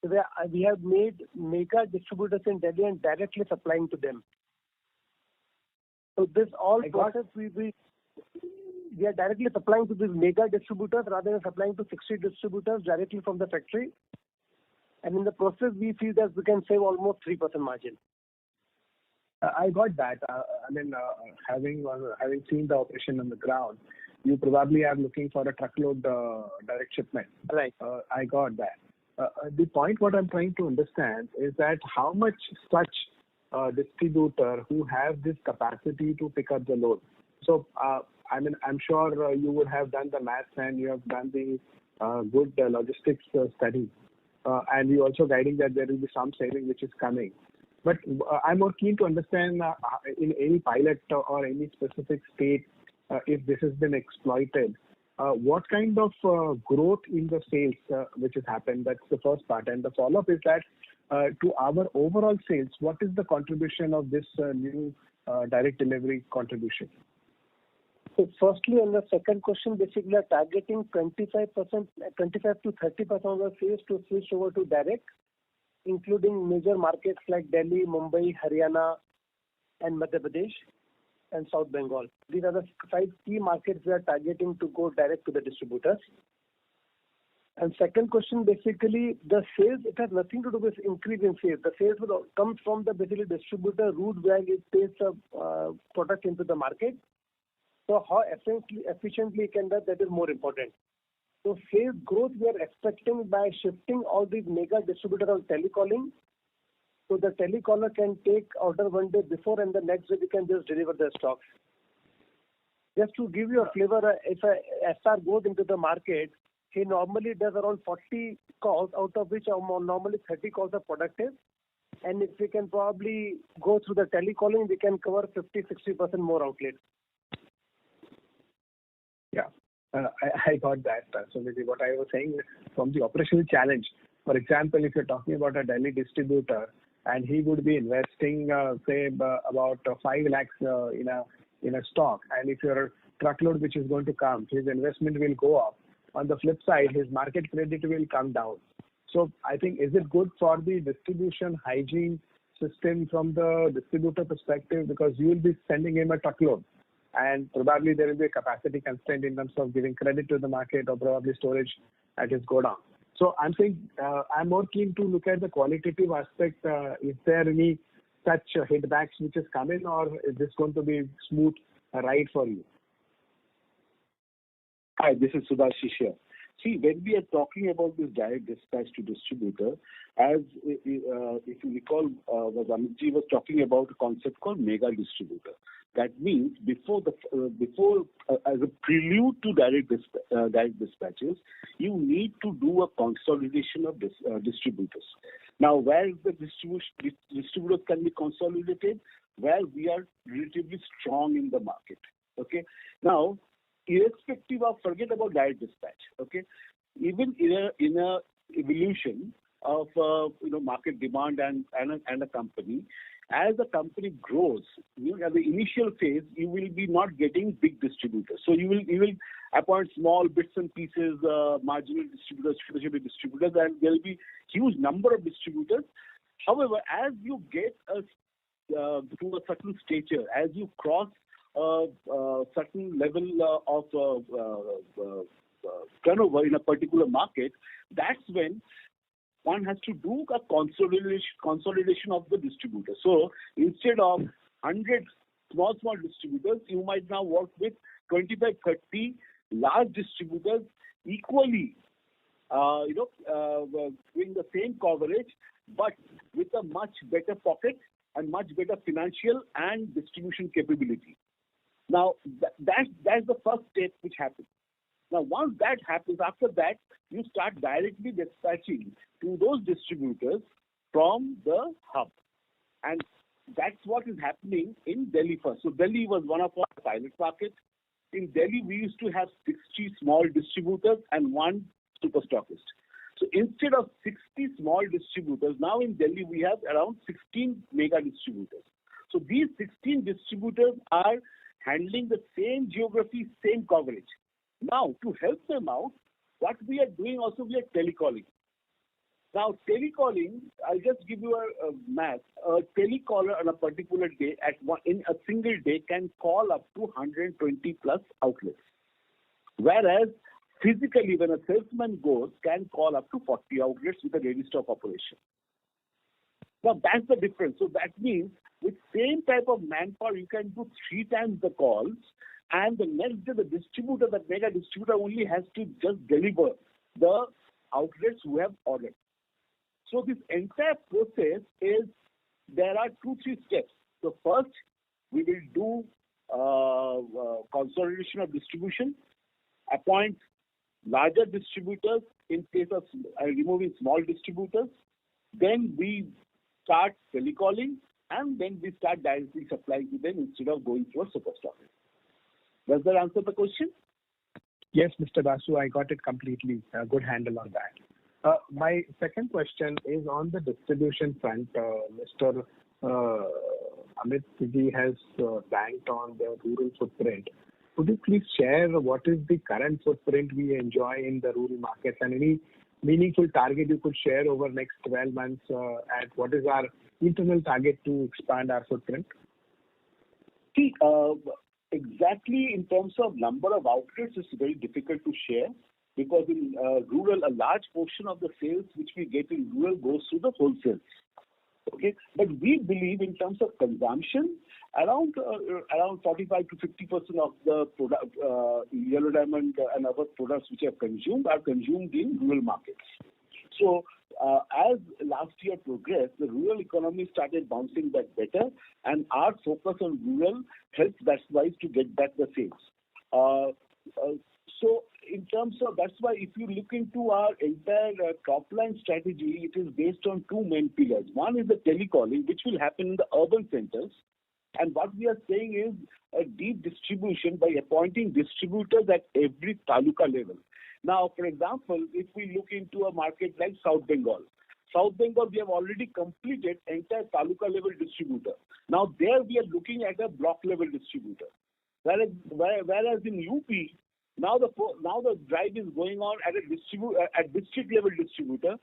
So we have made mega distributors in Delhi and directly supplying to them. So this all process we are directly supplying to these mega distributors rather than supplying to 60 distributors directly from the factory. And in the process, we feel that we can save almost 3% margin. I got that. Having seen the operation on the ground, you probably are looking for a truckload direct shipment. Right. I got that. The point what I'm trying to understand is that how much such distributor who have this capacity to pick up the load. So, I'm sure you would have done the maths and you have done the good logistics study. And you also guiding that there will be some saving which is coming. But I'm more keen to understand in any pilot or any specific state, if this has been exploited, what kind of growth in the sales which has happened? That's the first part. And the follow-up is that to our overall sales, what is the contribution of this new direct delivery contribution? So firstly, on the second question, basically we are targeting 25 to 30% of the sales to switch over to direct, including major markets like Delhi, Mumbai, Haryana, and Madhya Pradesh, and South Bengal. These are the 5 key markets we are targeting to go direct to the distributors. And second question, basically the sales, it has nothing to do with increase in sales. The sales will come from the basically distributor route where it takes a product into the market. So how efficiently it can do that is more important. So sales growth we are expecting by shifting all these mega distributors on telecalling. So the telecaller can take order one day before and the next day we can just deliver the stocks. Just to give you a flavor, if a SR goes into the market, he normally does around 40 calls, out of which normally 30 calls are productive. And if we can probably go through the telecalling, we can cover 50-60% more outlets. Yeah, I got that. So maybe what I was saying from the operational challenge, for example, if you're talking about a Delhi distributor and he would be investing, say, about 5 lakhs in a stock, and if your truckload which is going to come, his investment will go up. On the flip side, his market credit will come down. So I think, is it good for the distribution hygiene system from the distributor perspective, because you will be sending him a truckload? And probably there will be a capacity constraint in terms of giving credit to the market or probably storage at his godown. So I'm saying I'm more keen to look at the qualitative aspect. Is there any such hitbacks which is coming, or is this going to be smooth ride for you? Hi, this is Subhashish here. See, when we are talking about this direct dispatch to distributor, as if you recall, what Amitji was talking about a concept called mega distributor. That means before as a prelude to direct dispatches, you need to do a consolidation of distributors. Now, where the distributors can be consolidated, where we are relatively strong in the market. Okay. Now, irrespective of, forget about direct dispatch. Okay. Even in a evolution of market demand and a company, as the company grows, at the initial phase, you will be not getting big distributors. So you will appoint small bits and pieces, marginal distributors, distributors, and there will be huge number of distributors. However, as you get to a certain stature, as you cross a certain level of turnover in a particular market, that's when one has to do a consolidation of the distributor. So instead of 100 small distributors, you might now work with 25, 30 large distributors equally, doing the same coverage, but with a much better pocket and much better financial and distribution capability. Now, that's the first step which happens. Now, once that happens, after that, you start directly dispatching to those distributors from the hub. And that's what is happening in Delhi first. So Delhi was one of our pilot markets. In Delhi, we used to have 60 small distributors and one super stockist. So instead of 60 small distributors, now in Delhi, we have around 16 mega distributors. So these 16 distributors are handling the same geography, same coverage. Now, to help them out, what we are doing also, we are telecalling. Now, telecalling, I'll just give you a math. A telecaller on a particular day, in a single day, can call up to 120 plus outlets. Whereas, physically, when a salesman goes, can call up to 40 outlets with a ready stock operation. Now, that's the difference. So that means with same type of manpower, you can do 3 times the calls, and the next day, the distributor, the mega distributor, only has to just deliver the outlets who have ordered. So this entire process is, there are 2-3 steps. So first, we will do consolidation of distribution, appoint larger distributors in case of removing small distributors. Then we start telecalling, and then we start directly supplying to them instead of going through a super stockist. Does that answer the question? Yes, Mr. Basu, I got it completely. Good handle on that. My second question is on the distribution front. Mr. Amit Ji has banked on the rural footprint. Could you please share what is the current footprint we enjoy in the rural markets, and any meaningful target you could share over next 12 months, and what is our internal target to expand our footprint? See, exactly in terms of number of outlets, it's very difficult to share, because in rural, a large portion of the sales which we get in rural goes through the wholesale. Okay, but we believe in terms of consumption, around 45 to 50% of the product, Yellow Diamond and other products which are consumed in rural markets. So, as last year progressed, the rural economy started bouncing back better, and our focus on rural helped that's why to get back the sales. So in terms of, that's why if you look into our entire top line strategy, it is based on 2 main pillars. One is the telecalling, which will happen in the urban centers. And what we are saying is a deep distribution by appointing distributors at every taluka level. Now, for example, if we look into a market like South Bengal, we have already completed entire taluka level distributor. Now there we are looking at a block level distributor. Whereas in UP, now the drive is going on at district level distributor,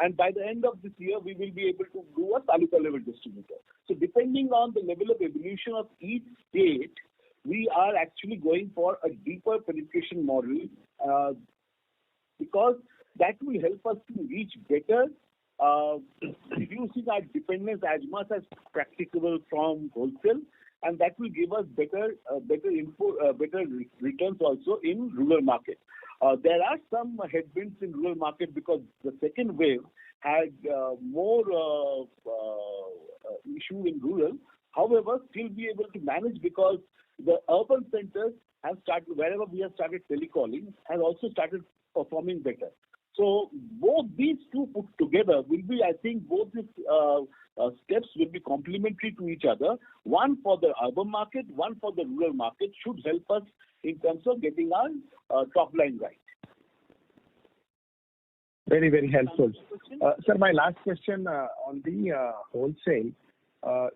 and by the end of this year we will be able to do a taluka level distributor. So depending on the level of evolution of each state, we are actually going for a deeper penetration model, because that will help us to reach better, reducing our dependence as much as practicable from wholesale, and that will give us better returns also in rural market. There are some headwinds in rural market because the second wave had more issue in rural. However, still be able to manage because the urban centers have started, wherever we have started telecalling, has also started performing better. So both these two put together will be, I think, both these steps will be complementary to each other. One for the urban market, one for the rural market, should help us in terms of getting our top line right. Very, very helpful. Sir, my last question on the wholesale.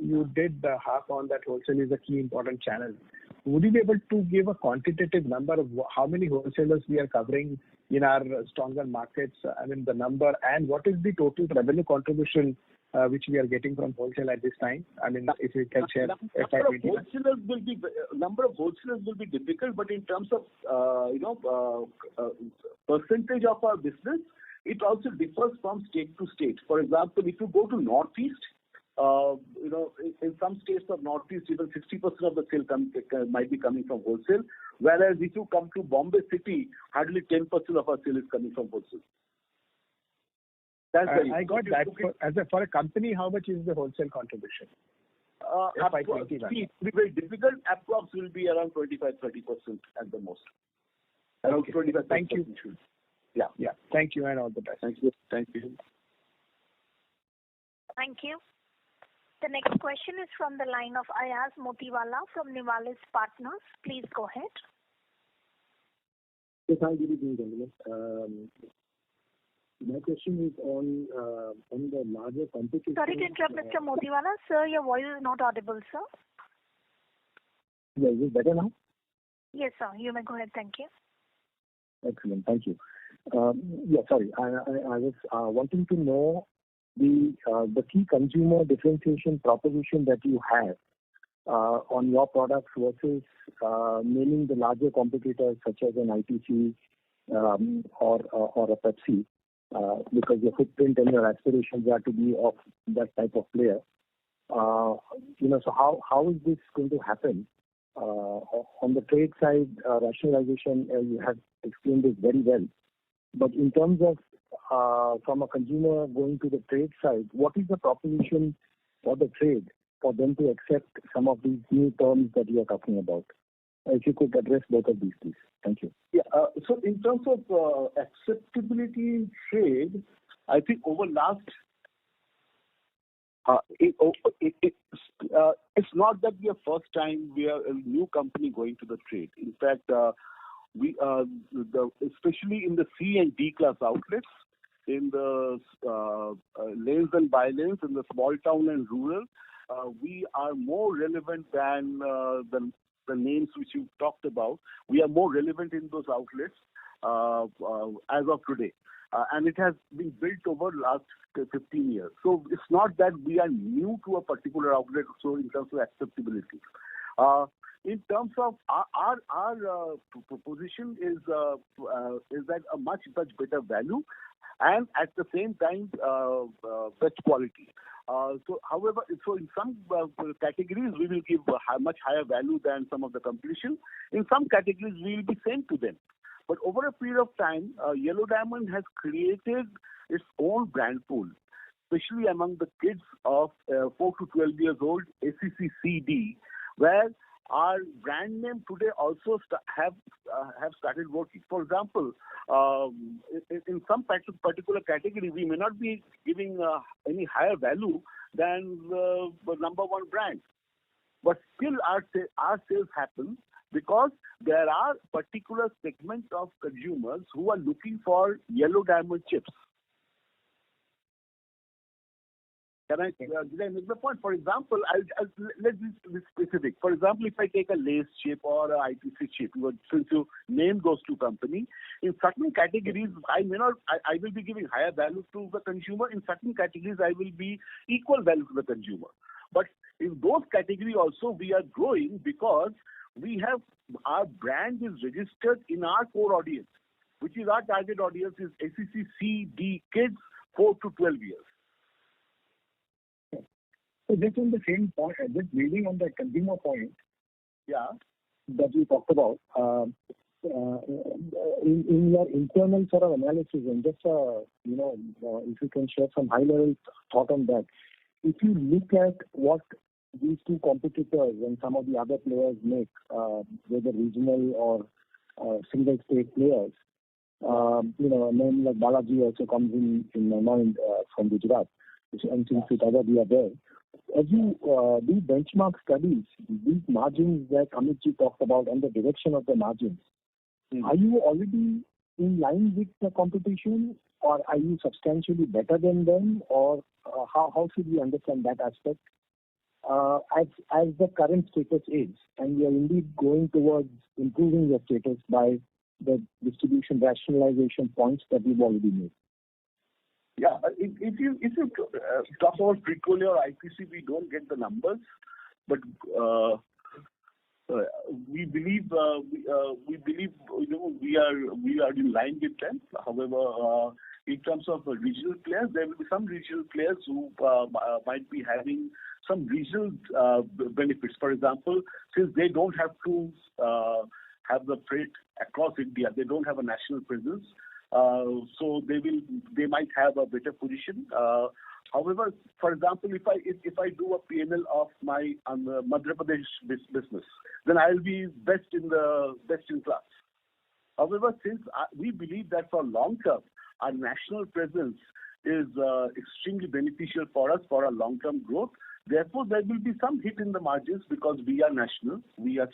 You did harp on that wholesale is a key important channel. Would you be able to give a quantitative number of how many wholesalers we are covering in our stronger markets? I mean, the number, and what is the total revenue contribution which we are getting from wholesale at this time? I mean, if you can share. Number of wholesalers will be difficult, but in terms of percentage of our business, it also differs from state to state. For example, if you go to Northeast, In some states of Northeast, even 60% of the sale might be coming from wholesale, whereas if you come to Bombay City, hardly 10% of our sale is coming from wholesale. That's I got that. For a company, how much is the wholesale contribution? It will be very difficult. Approx will be around 25-30% at the most. Around 25%. Thank you. Yeah. Thank you and all the best. Thank you. Thank you. The next question is from the line of Ayaz Motiwala from Nivalis Partners. Please go ahead. Yes, hi, good evening, gentlemen. My question is on the larger competition. Sorry to interrupt, Mr. Motiwala. Sir, your voice is not audible, sir. Yeah, is it better now? Yes, sir. You may go ahead. Thank you. Excellent. Thank you. Sorry. I was wanting to know the key consumer differentiation proposition that you have on your products versus naming the larger competitors such as an ITC or a Pepsi, because your footprint and your aspirations are to be of that type of player. So how is this going to happen? On the trade side, rationalization, you have explained it very well. But in terms of from a consumer going to the trade side, what is the proposition for the trade for them to accept some of these new terms that you are talking about? If you could address both of these, please. Thank you. Yeah. So in terms of acceptability in trade, I think over last it's not that we are first time we are a new company going to the trade. In fact, we especially in the C and D class outlets, in the lanes and by-lanes, in the small town and rural, we are more relevant than the names which you talked about. We are more relevant in those outlets as of today. And it has been built over the last 15 years. So it's not that we are new to a particular outlet, so in terms of acceptability. In terms of our proposition is that a much better value and at the same time best quality. However, in some categories we will give much higher value than some of the competition. In some categories we will be same to them. But over a period of time, Yellow Diamond has created its own brand pool, especially among the kids of 4 to 12 years old, ACC-CD, where our brand name today also have started working. For example, in some particular category, we may not be giving any higher value than the number one brand, but still our sales happen because there are particular segments of consumers who are looking for Yellow Diamond chips. Did I make the point? For example, let's be specific. For example, if I take a Lay's chip or a ITC chip, since you named those two companies, in certain categories I will be giving higher value to the consumer. In certain categories I will be equal value to the consumer. But in those categories also we are growing because our brand is registered in our core audience, which is our target audience is ACC-CD kids 4 to 12 years. So just on the same point, just building on the consumer point, that you talked about, in your internal sort of analysis, and just if you can share some high-level thought on that. If you look at what these two competitors and some of the other players make, whether regional or single state players, a name like Balaji also comes in my mind from Gujarat, and since we are there. As you do benchmark studies, these margins that Amitji talked about and the direction of the margins, are you already in line with the competition, or are you substantially better than them, or how should we understand that aspect? As the current status is, and we are indeed going towards improving your status by the distribution rationalization points that we've already made. Yeah, if you talk about Prickoli or ITC, we don't get the numbers, but we believe we are in line with them. However, in terms of regional players, there will be some regional players who might be having some regional benefits. For example, since they don't have to have the freight across India, they don't have a national presence, so they might have a better position. However, for example, if I do a P&L of my Madhya Pradesh business, then I will be best in class. However, since we believe that for long term, our national presence is extremely beneficial for us for our long term growth. Therefore, there will be some hit in the margins because we are national. We have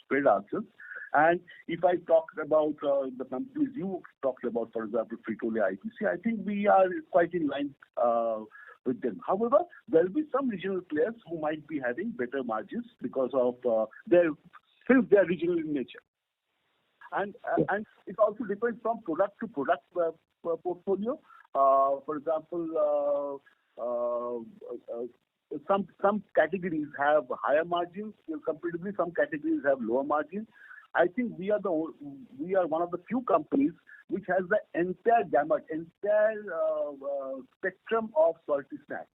spread ourselves. And if I talk about the companies you talked about, for example, Frito-Lay, ITC, I think we are quite in line with them. However, there will be some regional players who might be having better margins because of since they are regional in nature. And it also depends from product to product portfolio. For example, some categories have higher margins comparatively. Some categories have lower margins. I think we are one of the few companies which has the entire gamut, spectrum of salty snacks.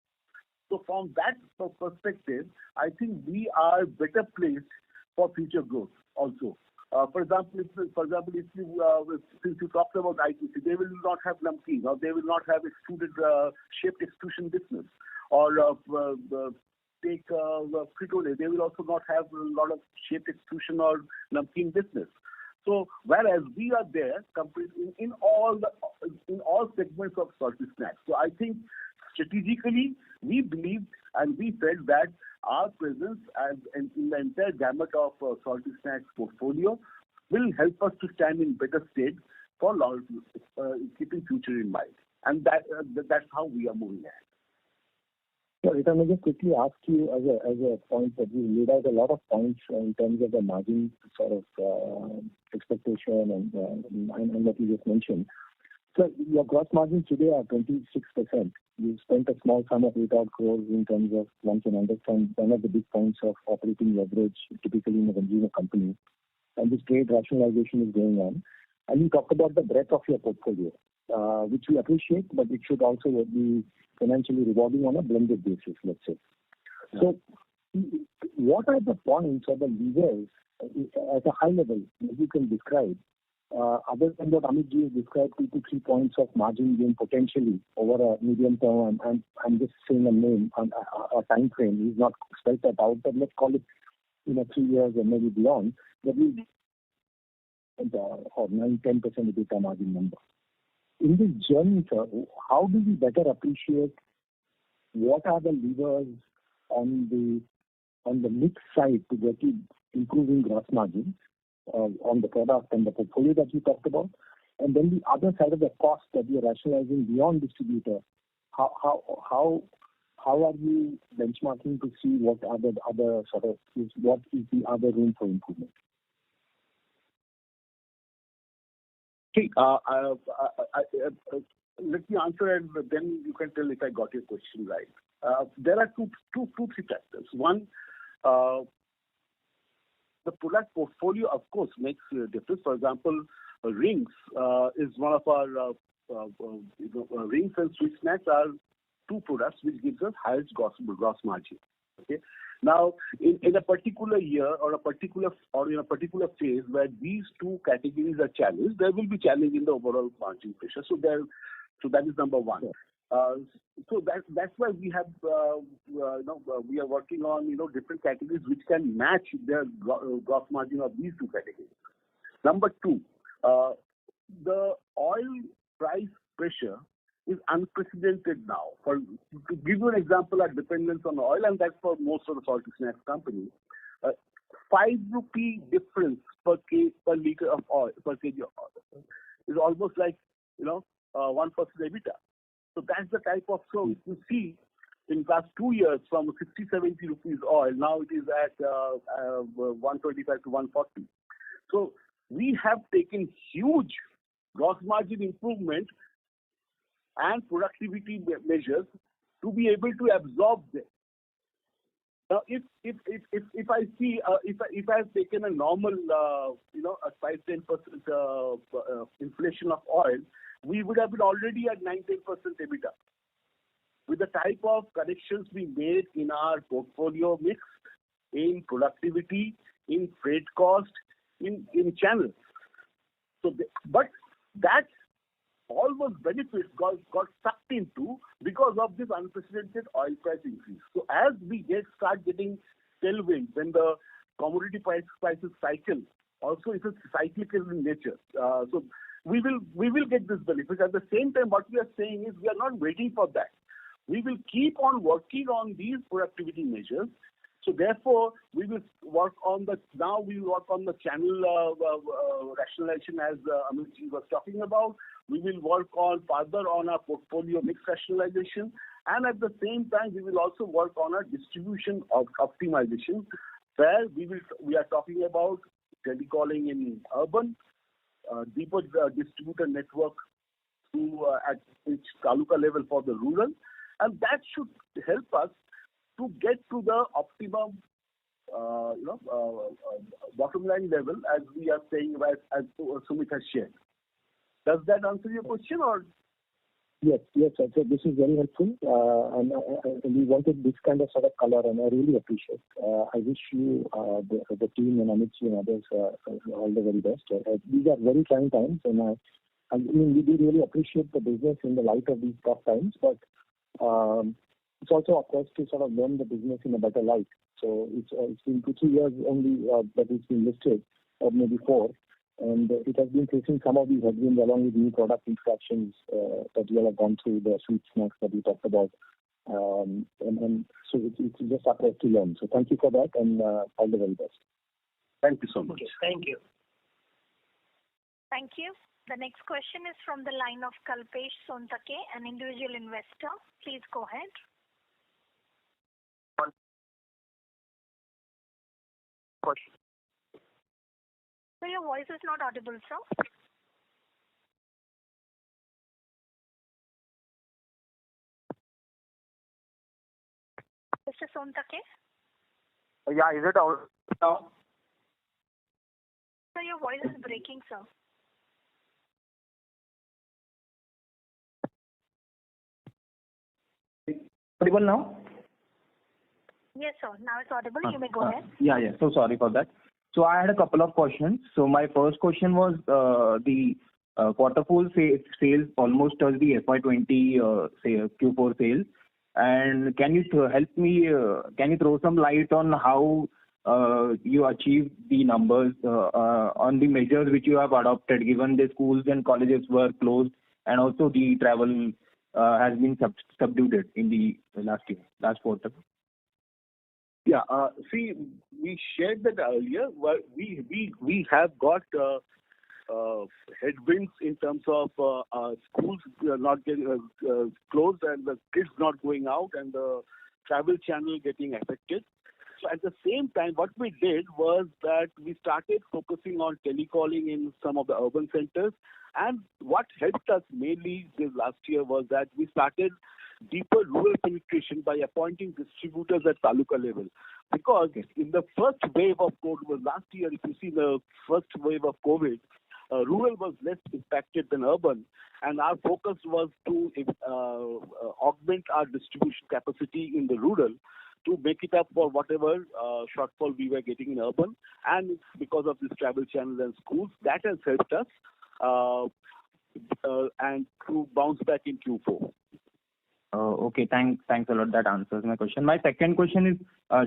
So from that perspective, I think we are better placed for future growth also. For example, if you since you talked about ITC, they will not have namkeen, or they will not have extruded shaped extrusion business, or take Frito-Lay, they will also not have a lot of shaped extrusion or namkeen business. So whereas we are there in all segments of salty snacks. So I think strategically we believe and we felt that our presence and in the entire gamut of salty snacks portfolio will help us to stand in better state for long, keeping future in mind. And that's how we are moving ahead. So if I may just quickly ask you as a point that you laid out a lot of points in terms of the margin sort of expectation and what you just mentioned. So your gross margins today are 26%. You spent a small sum of 8 odd crores in terms of one can understand one of the big points of operating leverage typically in a consumer company. And this trade rationalization is going on. And you talked about the breadth of your portfolio, which we appreciate, but it should also be financially rewarding on a blended basis, let's say. So what are the points or the levers at a high level that you can describe, other than what Amit ji has described, 2 to 3 points of margin gain potentially over a medium term, and I'm just saying a name, a time frame, he's not spelled that out, but let's call it 3 years or maybe beyond, that will be or 9-10% EBITDA margin number. In this journey, sir, how do we better appreciate what are the levers on the mix side to get you improving gross margins on the product and the portfolio that you talked about, and then the other side of the cost that you're rationalizing beyond distributor? How are you benchmarking to see what are the other what is the other room for improvement? Okay, let me answer and then you can tell if I got your question right. There are two, three factors. One, the product portfolio, of course, makes a difference. For example, rings is one of our rings and sweet snacks are two products which gives us highest gross margin. Okay. Now, in a particular year or in a particular phase where these two categories are challenged, there will be challenge in the overall margin pressure. So that is number one. So that's why we have we are working on different categories which can match the gross margin of these two categories. Number two, the oil price pressure is unprecedented now. To give you an example, our dependence on oil, and that's for most of the salty snacks companies, 5 rupee difference per liter of oil, per kg of oil, is almost like 1% EBITDA. So that's the type of, so if you see in past 2 years from 60-70 rupees oil, now it is at 125 to 140. So we have taken huge gross margin improvement and productivity measures to be able to absorb them. Now, if I see if I have taken a normal a 5-10% inflation of oil, we would have been already at 19% EBITDA. With the type of corrections we made in our portfolio mix, in productivity, in freight cost, in channels. But that all those benefits got sucked into because of this unprecedented oil price increase. So as we start getting tailwind when the commodity prices cycle, also it's a cyclical in nature. So we will get this benefit. At the same time, what we are saying is we are not waiting for that. We will keep on working on these productivity measures. So therefore, we will work on the channel rationalization as Amitji was talking about. We will work on further on our portfolio mix rationalization, and at the same time, we will also work on our distribution optimization, where we are talking about telecalling in urban, deeper distributor network at each taluka level for the rural, and that should help us to get to the optimum bottom line level, as we are saying, as Sumit has shared. Does that answer your question, or? Yes, sir. So this is very helpful, and we wanted this kind of sort of color, and I really appreciate. I wish you, the team, and Amitji and others, all the very best. These are very trying times, and I mean, we do really appreciate the business in the light of these tough times, but it's also, of course, to sort of learn the business in a better light. So it's been 2-3 years only that it's been listed, or maybe 4, and it has been facing some of these headwinds along with new product introductions that you all have gone through, the sweet snacks that we talked about. And so it's just up to us to learn. So thank you for that, and all the very best. Thank you so much. Okay, thank you. Thank you. The next question is from the line of Kalpesh Sontake, an individual investor. Please go ahead. So your voice is not audible, sir. Mr. Sontake? Yeah, is it out now? Sir, your voice is breaking, sir. Audible now? Yes, sir. Now it's audible. You may go ahead. Yeah. So sorry for that. So I had a couple of questions. So my first question was the quarter four sales almost touched the FY20 Q4 sales. And can you help me? Can you throw some light on how you achieved the numbers on the measures which you have adopted, given the schools and colleges were closed, and also the travel has been subdued in the last quarter? Yeah. See, we shared that earlier. We have got headwinds in terms of schools not getting closed and the kids not going out and the travel channel getting affected. So at the same time, what we did was that we started focusing on telecalling in some of the urban centers. And what helped us mainly this last year was that we started deeper rural penetration by appointing distributors at taluka level. Because in the first wave of COVID, was last year, if you see the first wave of COVID, rural was less impacted than urban, and our focus was to augment our distribution capacity in the rural to make it up for whatever shortfall we were getting in urban. And because of this travel channels and schools, that has helped us and to bounce back in Q4. Okay, thanks a lot. That answers my question. My second question is,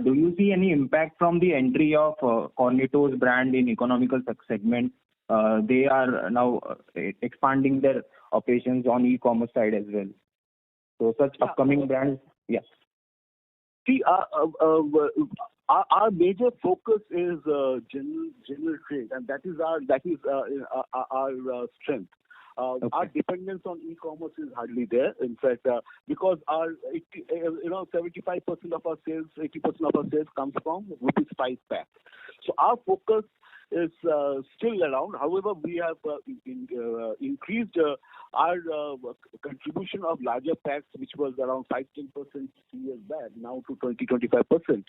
do you see any impact from the entry of Cornetto's brand in economical segment? They are now expanding their operations on e-commerce side as well. So such upcoming brands, yes. See, our major focus is general trade, and that is our strength. Okay. Our dependence on e-commerce is hardly there. In fact, because our 75% of our sales, 80% of our sales comes from rupees 5 pack. So our focus is still around. However, we have increased our contribution of larger packs, which was around 5-10% 3 years back, now to 20-25%.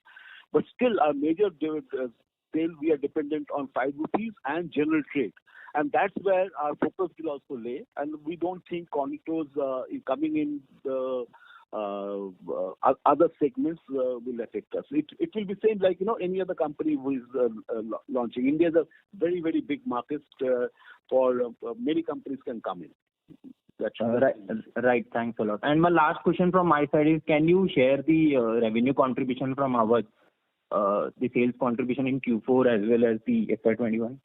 But still, our major sale, we are dependent on 5 rupees and general trade. And that's where our focus will also lay. And we don't think Cornettos is coming in the other segments will affect us. It will be same like any other company who is launching. India is a very, very big market for many companies can come in. Right. Thanks a lot. And my last question from my side is, can you share the revenue contribution from Awadh, the sales contribution in Q4 as well as the FY21?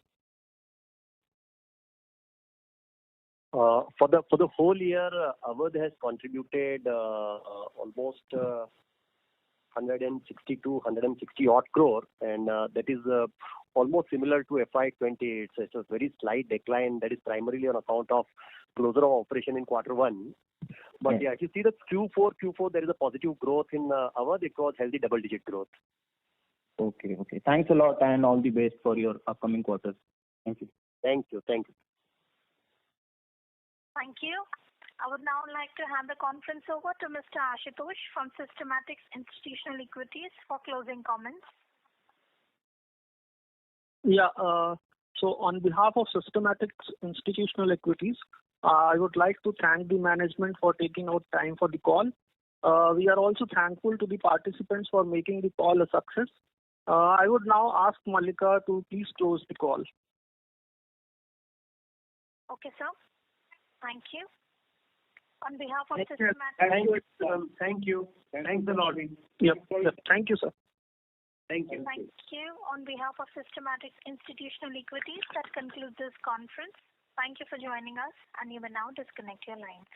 For the whole year, Awadh has contributed almost 160 odd crore, and that is almost similar to FY20. It's a very slight decline that is primarily on account of closure of operation in Q1. But yeah, if you see the Q4 there is a positive growth in Awadh. It was healthy double-digit growth. Okay. Thanks a lot, and all the best for your upcoming quarters. Thank you. Thank you. Thank you. I would now like to hand the conference over to Mr. Ashutosh from Systematix Institutional Equities for closing comments. Yeah. So on behalf of Systematix Institutional Equities, I would like to thank the management for taking out time for the call. We are also thankful to the participants for making the call a success. I would now ask Mallika to please close the call. Okay, sir. Thank you. On behalf of Thank Systematix. Thank you. Thanks a lot. Yep. Thank you, sir. Thank you. Thank you. On behalf of Systematix Institutional Equities, that concludes this conference. Thank you for joining us, and you may now disconnect your lines.